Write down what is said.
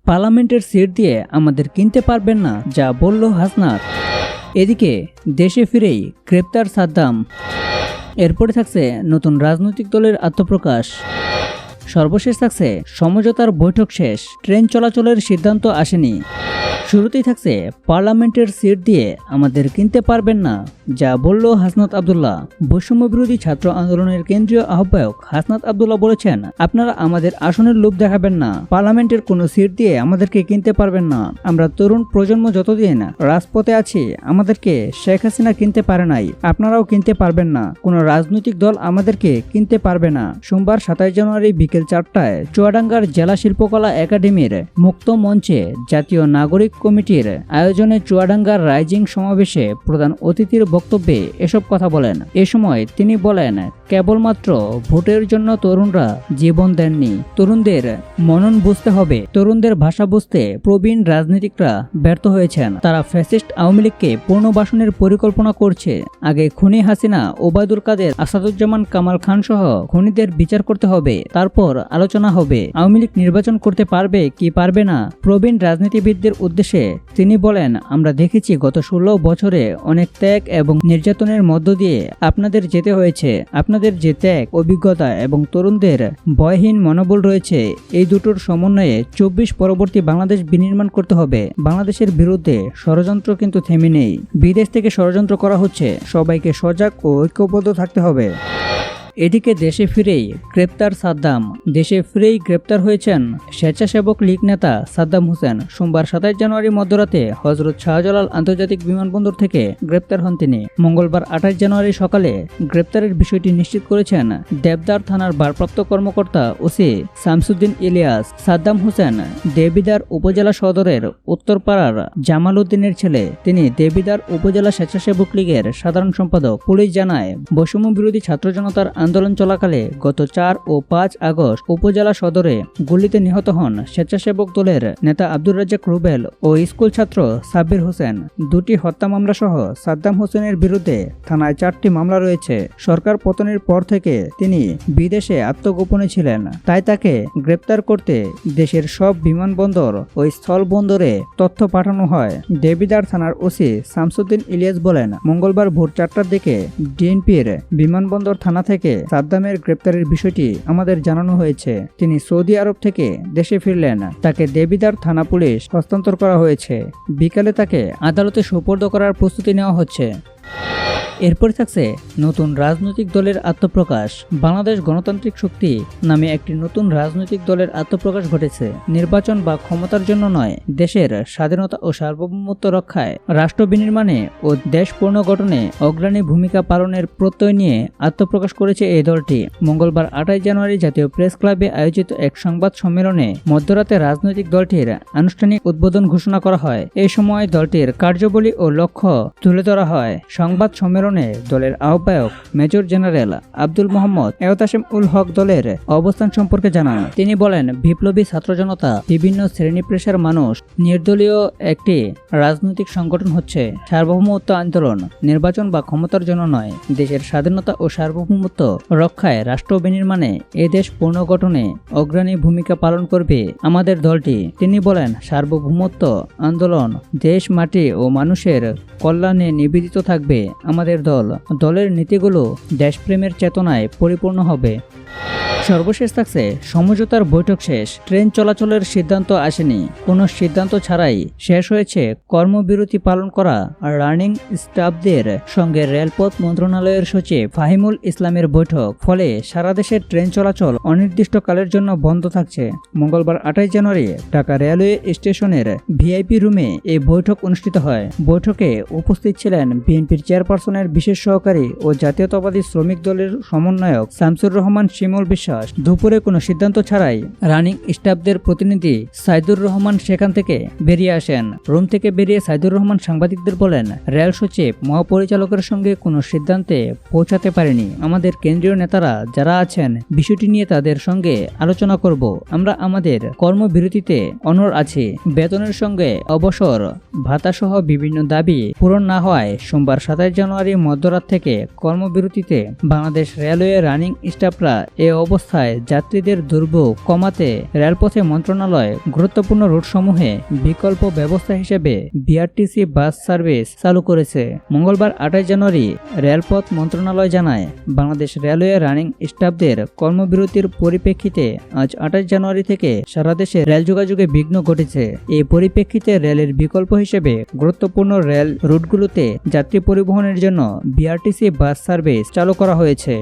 পার্লামেন্টের সিট দিয়ে আমাদের কিনতে পারবেন না, যা বলল হাসনাত। এদিকে দেশে ফিরেই গ্রেপ্তার সাদ্দাম। এরপরে থাকছে নতুন রাজনৈতিক দলের আত্মপ্রকাশ। সর্বশেষ থাকছে সমঝোতার বৈঠক শেষ, ট্রেন চলাচলের সিদ্ধান্ত আসেনি। শুরুতেই থাকছে পার্লামেন্টের সিট দিয়ে আমাদের কিনতে পারবেন না, যা বলল হাসনাত আব্দুল্লাহ। বৈষম্য বিরোধী ছাত্র আন্দোলনের কেন্দ্রীয় আহ্বায়ক হাসনাত আব্দুল্লাহ বলেছেন, আপনারা আমাদের আসনের লোভ দেখাবেন না, পার্লামেন্টের কোনো সিট দিয়ে আমাদেরকে কিনতে পারবেন না। আমরা তরুণ প্রজন্ম যতদিন রাজপথে আছি, আমাদেরকে শেখ হাসিনা কিনতে পারে নাই, আপনারাও কিনতে পারবেন না। কোনো রাজনৈতিক দল আমাদেরকে কিনতে পারবে না। সোমবার 27 জানুয়ারি বিকেল 4টায় চুয়াডাঙ্গার জেলা শিল্পকলা একাডেমির মুক্ত মঞ্চে জাতীয় নাগরিক কমিটির আয়োজনে চুয়াডাঙ্গার রাইজিং সমাবেশে প্রধান অতিথির বক্তব্যে এসব কথা বলেন। এ সময় তিনি বলেন, কেবলমাত্র ভোটের জন্য তরুণরা জীবন দেননি, তরুণদের মনন বুঝতে হবে। তরুণদের ভাষা বুঝতে প্রবীণ রাজনীতিকরা ব্যর্থ হয়েছেন। তারা ফ্যাসিস্ট আওয়ামী লীগকে পুনর্বাসনের পরিকল্পনা করছে। আগে খুনি হাসিনা, ওবায়দুল কাদের, আসাদুজ্জামান কামাল খান সহ খুনিদের বিচার করতে হবে, তারপর আলোচনা হবে আওয়ামী লীগ নির্বাচন করতে পারবে কি পারবে না। প্রবীণ রাজনীতিবিদদের উদ্দেশ্যে তিনি বলেন, আমরা দেখেছি গত 16 বছরে অনেক ত্যাগ এবং নির্যাতনের মধ্য দিয়ে আপনাদের যেতে হয়েছে। আপনাদের যে ত্যাগ, অভিজ্ঞতা এবং তরুণদের ভয়হীন মনোবল রয়েছে, এই দুটোর সমন্বয়ে 24 পরবর্তী বাংলাদেশ বিনির্মাণ করতে হবে। বাংলাদেশের বিরুদ্ধে ষড়যন্ত্র কিন্তু থেমে নেই। বিদেশ থেকে ষড়যন্ত্র করা হচ্ছে, সবাইকে সজাগ ও ঐক্যবদ্ধ থাকতে হবে। এদিকে দেশে ফিরেই গ্রেপ্তার সাদ্দাম। দেশে ফিরেই গ্রেপ্তার হয়েছেন স্বেচ্ছাসেবক লীগ নেতা সাদ্দাম হোসেন। সোমবার 27 জানুয়ারি মধ্যরাতে হযরত শাহজালাল আন্তর্জাতিক বিমানবন্দর থেকে গ্রেপ্তার হন তিনি। মঙ্গলবার 28 জানুয়ারি সকালে গ্রেপ্তারের বিষয়টি নিশ্চিত করেছেন দেবদার থানার ভারপ্রাপ্ত কর্মকর্তা ওসি শামসুদ্দিন ইলিয়াস। সাদ্দাম হোসেন দেবিদার উপজেলা সদরের উত্তরপাড়ার জামাল উদ্দিনের ছেলে। তিনি দেবিদার উপজেলা স্বেচ্ছাসেবক লীগের সাধারণ সম্পাদক। পুলিশ জানায়, বৈষম্য বিরোধী ছাত্র জনতার আন্দোলন চলাকালে গত 4 ও 5 আগস্ট উপজেলা সদরে গুলিতে নিহত হন স্বেচ্ছাসেবক দলের নেতা আব্দুর রাজ্জাক রুবেল ও স্কুল ছাত্র সাব্বির হোসেন। 2টি হত্যা মামলা সহ সাদ্দাম হোসেনের বিরুদ্ধে থানায় 4টি মামলা রয়েছে। সরকার পতনের পর থেকে তিনি বিদেশে আত্মগোপনে ছিলেন, তাই তাকে গ্রেপ্তার করতে দেশের সব বিমানবন্দর ও স্থলবন্দরে তথ্য পাঠানো হয়। দেবিদার থানার ওসি শামসুদ্দিন ইলিয়াস বলেন, মঙ্গলবার ভোর 4টার দিকে ডিএনপির বিমানবন্দর থানা থেকে সাদ্দামের গ্রেপ্তারের বিষয়টি আমাদের জানানো হয়েছে। তিনি সৌদি আরব থেকে দেশে ফিরলেন। তাকে দেবিদার থানা পুলিশ হস্তান্তর করা হয়েছে। বিকালে তাকে আদালতে সোপর্দ করার প্রস্তুতি নেওয়া হচ্ছে। এরপরে থাকছে নতুন রাজনৈতিক দলের আত্মপ্রকাশ। বাংলাদেশ গণতান্ত্রিক শক্তি নামে একটি নতুন রাজনৈতিক দলের আত্মপ্রকাশ ঘটেছে। নির্বাচন বা ক্ষমতার জন্য নয়, দেশের স্বাধীনতা ও সার্বভৌমত্ব রক্ষায়, রাষ্ট্র বিনির্মাণে ও দেশ পুনর্গঠনে অগ্রণী ভূমিকা পালনের প্রত্যয় নিয়ে আত্মপ্রকাশ করেছে এই দলটি। মঙ্গলবার 28 জানুয়ারি জাতীয় প্রেস ক্লাবে আয়োজিত এক সংবাদ সম্মেলনে মধ্যরাতে রাজনৈতিক দলটির আনুষ্ঠানিক উদ্বোধন ঘোষণা করা হয়। এই সময় দলটির কার্যাবলী ও লক্ষ্য তুলে ধরা হয়। সংবাদ সম্মেলনে দলের আহ্বায়ক মেজর জেনারেল আব্দুল মোহাম্মদ এহতাসিম উল হক দলের অবস্থান সম্পর্কে জানান। তিনি বলেন, বিপ্লবী ছাত্র জনতা, বিভিন্ন শ্রেণী পেশার মানুষ নির্দলীয় একটি রাজনৈতিক সংগঠন হচ্ছে। সার্বভৌমত্ব আন্দোলন নির্বাচন বা ক্ষমতার জন্য নয়, দেশের স্বাধীনতা ও সার্বভৌমত্ব রক্ষায়, রাষ্ট্র বিনির্মাণে, এ দেশ পুনর্গঠনে অগ্রণী ভূমিকা পালন করবে আমাদের দলটি। তিনি বলেন, সার্বভৌমত্ব আন্দোলন, দেশ, মাটি ও মানুষের কল্যাণে নিবেদিত থাকবে আমাদের দল। দলের নীতিগুলো দেশপ্রেমের চেতনায় পরিপূর্ণ হবে। সর্বশেষ থাকছে সমঝোতার বৈঠক শেষ, ট্রেন চলাচলের সিদ্ধান্ত আসেনি। কোনো সিদ্ধান্ত ছাড়াই শেষ হয়েছে কর্মবিরতি পালন করা রানিং স্টাফদের সঙ্গে রেলপথ মন্ত্রণালয়ের সচিব ফাহিমুল ইসলামের বৈঠক। ফলে সারা দেশের ট্রেন চলাচল অনির্দিষ্টকালের জন্য বন্ধ থাকছে। মঙ্গলবার 28 জানুয়ারি ঢাকা রেলওয়ে স্টেশনের ভিআইপি রুমে এই বৈঠক অনুষ্ঠিত হয়। বৈঠকে উপস্থিত ছিলেন বিএনপির চেয়ারপারসনের বিশেষ সহকারী ও জাতীয়তাবাদী শ্রমিক দলের সমন্বয়ক শামসুর রহমান শিমুল বিশ্বাস। দুপুরে কোনো সিদ্ধান্ত ছাড়াই রানিং স্টাফদের প্রতিনিধি সাইদুর রহমান সেখান থেকে বেরিয়ে আসেন। রুম থেকে বেরিয়ে সাইদুর রহমান সাংবাদিকদের বলেন, রেল সচিব মহাপরিচালকের সঙ্গে কোনো সিদ্ধান্তে পৌঁছাতে পারেনি। আমাদের কেন্দ্রীয় নেতারা যারা আছেন, বিষয়টি নিয়ে তাদের সঙ্গে আলোচনা করব। আমরা আমাদের কর্মবিরতিতে অনড় আছি। বেতনের সঙ্গে অবসর ভাতা সহ বিভিন্ন দাবি পূরণ না হওয়ায় সোমবার 27 জানুয়ারি মধ্যরাত থেকে কর্মবিরতিতে বাংলাদেশ রেলওয়ে রানিং স্টাফরা এ অবস্থা অবস্থায় যাত্রীদের দুর্ভোগ কমাতে রেলপথে মন্ত্রণালয় গুরুত্বপূর্ণ রুটসমূহে বিকল্প ব্যবস্থা হিসেবে বিআরটিসি বাস সার্ভিস চালু করেছে। মঙ্গলবার 28 জানুয়ারি রেলপথ মন্ত্রণালয় জানায়, বাংলাদেশ রেলওয়ে রানিং স্টাফদের কর্মবিরতির পরিপ্রেক্ষিতে আজ 28 জানুয়ারি থেকে সারা দেশে রেল যোগাযোগে বিঘ্ন ঘটেছে। এই পরিপ্রেক্ষিতে রেলের বিকল্প হিসেবে গুরুত্বপূর্ণ রেল রুটগুলোতে যাত্রী পরিবহনের জন্য বিআরটিসি বাস সার্ভিস চালু করা হয়েছে।